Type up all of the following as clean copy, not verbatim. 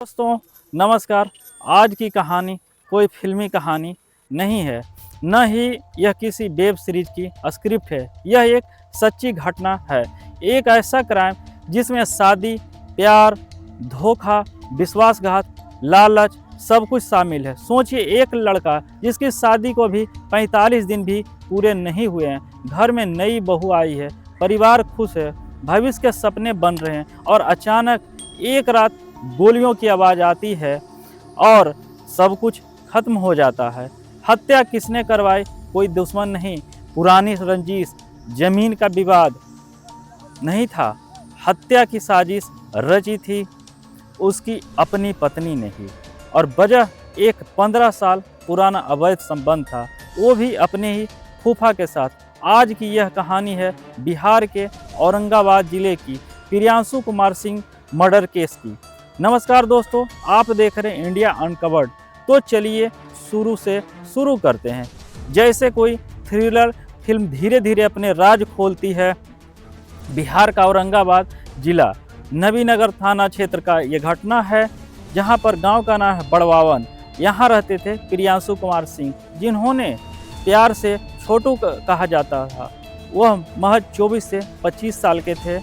दोस्तों नमस्कार। आज की कहानी कोई फिल्मी कहानी नहीं है, न ही यह किसी वेब सीरीज की स्क्रिप्ट है। यह एक सच्ची घटना है, एक ऐसा क्राइम जिसमें शादी, प्यार, धोखा, विश्वासघात, लालच सब कुछ शामिल है। सोचिए, एक लड़का जिसकी शादी को भी 45 दिन भी पूरे नहीं हुए हैं, घर में नई बहू आई है, परिवार खुश है, भविष्य के सपने बन रहे हैं और अचानक एक रात गोलियों की आवाज़ आती है और सब कुछ खत्म हो जाता है। हत्या किसने करवाई? कोई दुश्मन नहीं, पुरानी रंजिश, जमीन का विवाद नहीं था। हत्या की साजिश रची थी उसकी अपनी पत्नी ने ही, और वजह एक 15 साल पुराना अवैध संबंध था, वो भी अपने ही फूफा के साथ। आज की यह कहानी है बिहार के औरंगाबाद जिले की प्रियांशु कुमार सिंह मर्डर केस की। नमस्कार दोस्तों, आप देख रहे हैं इंडिया अनकवर्ड। तो चलिए शुरू से शुरू करते हैं। जैसे कोई थ्रिलर फिल्म धीरे धीरे अपने राज खोलती है। बिहार का औरंगाबाद जिला नबीनगर थाना क्षेत्र का ये घटना है, जहां पर गांव का नाम है बड़वावन। यहां रहते थे प्रियांशु कुमार सिंह, जिन्होंने प्यार से छोटू कहा जाता था। वह महज 24 से 25 साल के थे।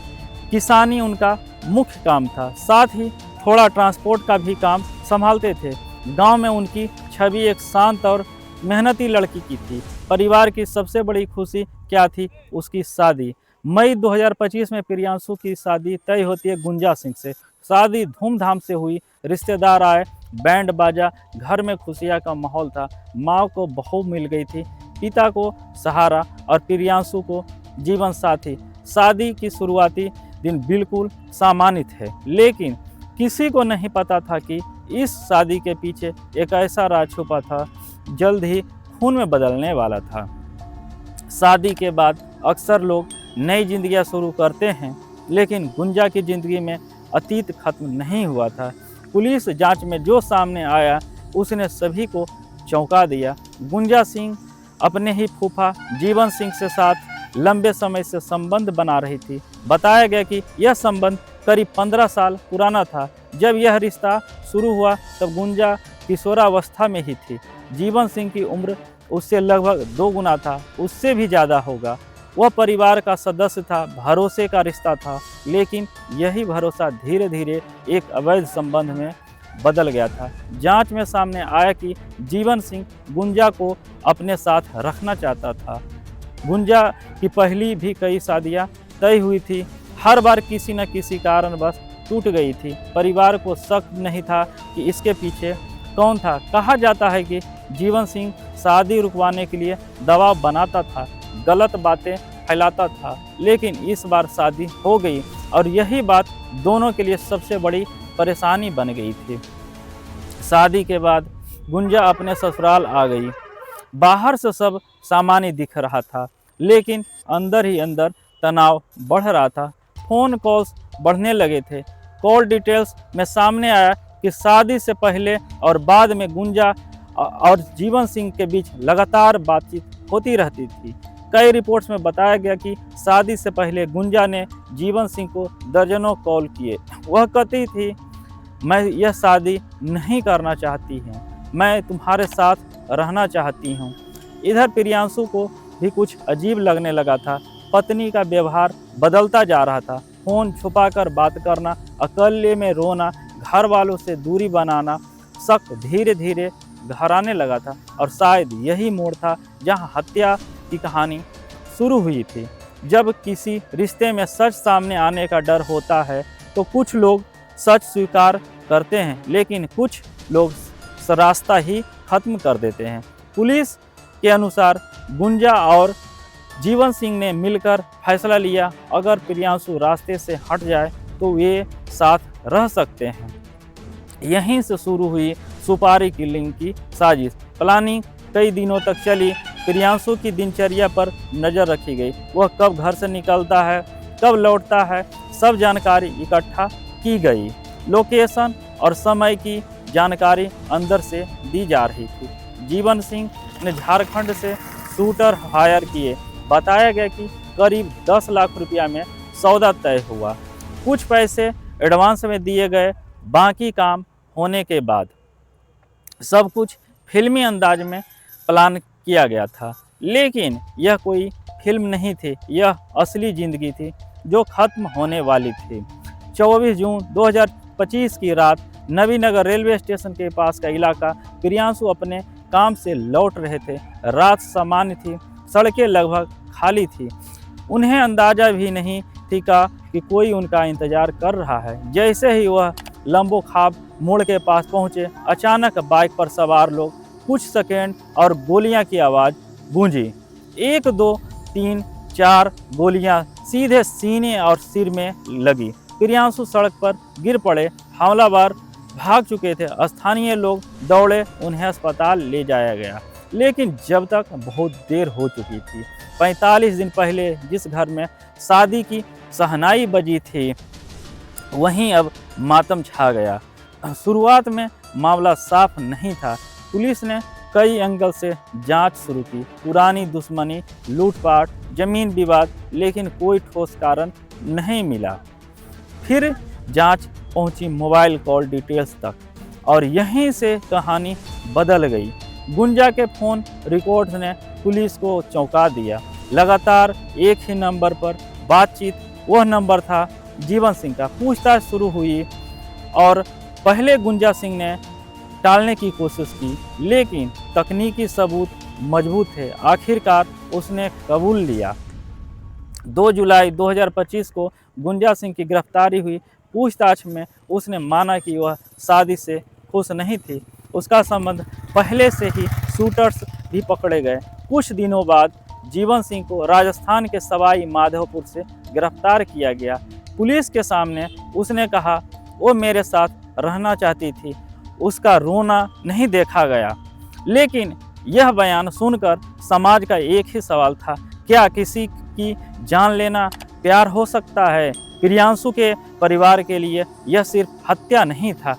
किसानी उनका मुख्य काम था, साथ ही थोड़ा ट्रांसपोर्ट का भी काम संभालते थे। गांव में उनकी छवि एक शांत और मेहनती लड़की की थी। परिवार की सबसे बड़ी खुशी क्या थी? उसकी शादी। मई 2025 में प्रियांशु की शादी तय होती है गुंजा सिंह से। शादी धूमधाम से हुई, रिश्तेदार आए, बैंड बाजा, घर में खुशियाँ का माहौल था। माँ को बहू मिल गई थी, पिता को सहारा और प्रियांशु को जीवन साथी। शादी की शुरुआती दिन बिल्कुल सामान्य थे, लेकिन किसी को नहीं पता था कि इस शादी के पीछे एक ऐसा राज छुपा था, जल्द ही खून में बदलने वाला था। शादी के बाद अक्सर लोग नई जिंदगियां शुरू करते हैं, लेकिन गुंजा की जिंदगी में अतीत खत्म नहीं हुआ था। पुलिस जांच में जो सामने आया उसने सभी को चौंका दिया। गुंजा सिंह अपने ही फूफा जीवन सिंह से साथ लंबे समय से संबंध बना रही थी। बताया गया कि यह संबंध करीब 15 साल पुराना था। जब यह रिश्ता शुरू हुआ तब गुंजा किशोरावस्था में ही थी। जीवन सिंह की उम्र उससे लगभग 2 गुना था, उससे भी ज़्यादा होगा। वह परिवार का सदस्य था, भरोसे का रिश्ता था, लेकिन यही भरोसा धीरे धीरे एक अवैध संबंध में बदल गया था। जांच में सामने आया कि जीवन सिंह गुंजा को अपने साथ रखना चाहता था। गुंजा की पहली भी कई शादियां तय हुई थी, हर बार किसी न किसी कारणवश टूट गई थी। परिवार को शक नहीं था कि इसके पीछे कौन था। कहा जाता है कि जीवन सिंह शादी रुकवाने के लिए दबाव बनाता था, गलत बातें फैलाता था, लेकिन इस बार शादी हो गई और यही बात दोनों के लिए सबसे बड़ी परेशानी बन गई थी। शादी के बाद गुंजा अपने ससुराल आ गई। बाहर से सब सामान्य दिख रहा था, लेकिन अंदर ही अंदर तनाव बढ़ रहा था। फ़ोन कॉल्स बढ़ने लगे थे। कॉल डिटेल्स में सामने आया कि शादी से पहले और बाद में गुंजा और जीवन सिंह के बीच लगातार बातचीत होती रहती थी। कई रिपोर्ट्स में बताया गया कि शादी से पहले गुंजा ने जीवन सिंह को दर्जनों कॉल किए। वह कहती थी, मैं यह शादी नहीं करना चाहती हूँ, मैं तुम्हारे साथ रहना चाहती हूँ। इधर प्रियांशु को भी कुछ अजीब लगने लगा था। पत्नी का व्यवहार बदलता जा रहा था। फ़ोन छुपाकर बात करना, अकेले में रोना, घर वालों से दूरी बनाना, शक धीरे धीरे गहराने लगा था। और शायद यही मोड़ था जहां हत्या की कहानी शुरू हुई थी। जब किसी रिश्ते में सच सामने आने का डर होता है तो कुछ लोग सच स्वीकार करते हैं, लेकिन कुछ लोग रास्ता ही खत्म कर देते हैं। पुलिस के अनुसार गुंजा और जीवन सिंह ने मिलकर फैसला लिया, अगर प्रियांशु रास्ते से हट जाए तो वे साथ रह सकते हैं। यहीं से शुरू हुई सुपारी किलिंग की साजिश। प्लानिंग कई दिनों तक चली। प्रियांशु की दिनचर्या पर नज़र रखी गई। वह कब घर से निकलता है, कब लौटता है, सब जानकारी इकट्ठा की गई। लोकेशन और समय की जानकारी अंदर से दी जा रही थी। जीवन सिंह ने झारखंड से शूटर हायर किए। बताया गया कि करीब 10 लाख रुपया में सौदा तय हुआ। कुछ पैसे एडवांस में दिए गए, बाकी काम होने के बाद सब कुछ फिल्मी अंदाज में प्लान किया गया था, लेकिन यह कोई फिल्म नहीं थी, यह असली ज़िंदगी थी जो ख़त्म होने वाली थी। 24 जून 2025 की रात नवीनगर रेलवे स्टेशन के पास का इलाका। प्रियांशु अपने काम से लौट रहे थे। रात सामान्य थी, सड़कें लगभग खाली थी। उन्हें अंदाज़ा भी नहीं थी कि कोई उनका इंतज़ार कर रहा है। जैसे ही वह लंबो खाब मोड़ के पास पहुँचे, अचानक बाइक पर सवार लोग, कुछ सेकंड और गोलियां की आवाज़ गूंजी। 1 2 3 4 गोलियां सीधे सीने और सिर में लगी। प्रियांशु सड़क पर गिर पड़े। हमलावर भाग चुके थे। स्थानीय लोग दौड़े, उन्हें अस्पताल ले जाया गया, लेकिन जब तक बहुत देर हो चुकी थी। 45 दिन पहले जिस घर में शादी की शहनाई बजी थी, वहीं अब मातम छा गया। शुरुआत में मामला साफ नहीं था। पुलिस ने कई एंगल से जांच शुरू की, पुरानी दुश्मनी, लूटपाट, जमीन विवाद, लेकिन कोई ठोस कारण नहीं मिला। फिर जांच पहुंची मोबाइल कॉल डिटेल्स तक, और यहीं से कहानी बदल गई। गुंजा के फ़ोन रिकॉर्ड्स ने पुलिस को चौंका दिया। लगातार एक ही नंबर पर बातचीत, वह नंबर था जीवन सिंह का। पूछताछ शुरू हुई और पहले गुंजा सिंह ने टालने की कोशिश की, लेकिन तकनीकी सबूत मजबूत थे। आखिरकार उसने कबूल लिया। 2 जुलाई 2025 को गुंजा सिंह की गिरफ्तारी हुई। पूछताछ में उसने माना कि वह शादी से खुश नहीं थी। उसका संबंध पहले से ही शूटर्स भी पकड़े गए। कुछ दिनों बाद जीवन सिंह को राजस्थान के सवाई माधोपुर से गिरफ्तार किया गया। पुलिस के सामने उसने कहा, वो मेरे साथ रहना चाहती थी, उसका रोना नहीं देखा गया। लेकिन यह बयान सुनकर समाज का एक ही सवाल था, क्या किसी की जान लेना प्यार हो सकता है? प्रियांशु के परिवार के लिए यह सिर्फ हत्या नहीं था,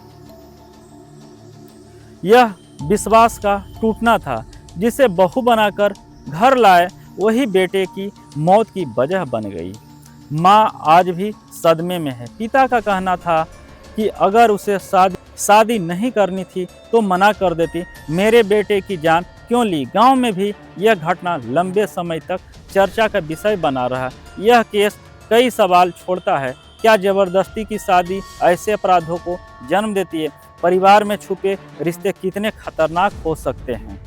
यह विश्वास का टूटना था। जिसे बहू बनाकर घर लाए, वही बेटे की मौत की वजह बन गई। माँ आज भी सदमे में है। पिता का कहना था कि अगर उसे शादी नहीं करनी थी तो मना कर देती, मेरे बेटे की जान क्यों ली? गांव में भी यह घटना लंबे समय तक चर्चा का विषय बना रहा। यह केस कई सवाल छोड़ता है। क्या ज़बरदस्ती की शादी ऐसे अपराधों को जन्म देती है? परिवार में छुपे रिश्ते कितने खतरनाक हो सकते हैं?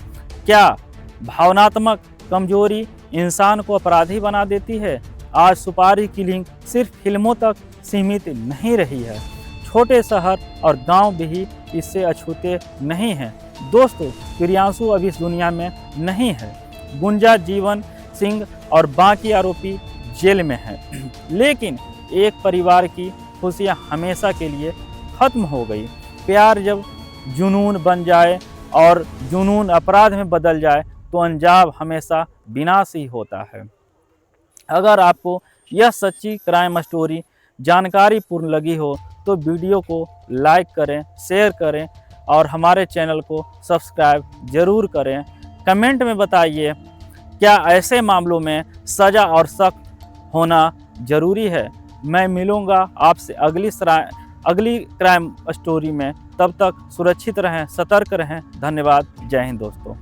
क्या भावनात्मक कमजोरी इंसान को अपराधी बना देती है? आज सुपारी किलिंग सिर्फ फिल्मों तक सीमित नहीं रही है। छोटे शहर और गांव भी इससे अछूते नहीं हैं। दोस्तों, प्रियांशु अभी इस दुनिया में नहीं है। गुंजा, जीवन सिंह और बाकी आरोपी जेल में हैं। लेकिन एक परिवार की खुशियां हमेशा के लिए खत्म हो गई। प्यार जब जुनून बन जाए और जुनून अपराध में बदल जाए, तो अंजाम हमेशा विनाश ही होता है। अगर आपको यह सच्ची क्राइम स्टोरी जानकारीपूर्ण लगी हो तो वीडियो को लाइक करें, शेयर करें और हमारे चैनल को सब्सक्राइब जरूर करें। कमेंट में बताइए, क्या ऐसे मामलों में सज़ा और सख्त होना ज़रूरी है? मैं मिलूँगा आपसे अगली क्राइम स्टोरी में। तब तक सुरक्षित रहें, सतर्क रहें। धन्यवाद। जय हिंद दोस्तों।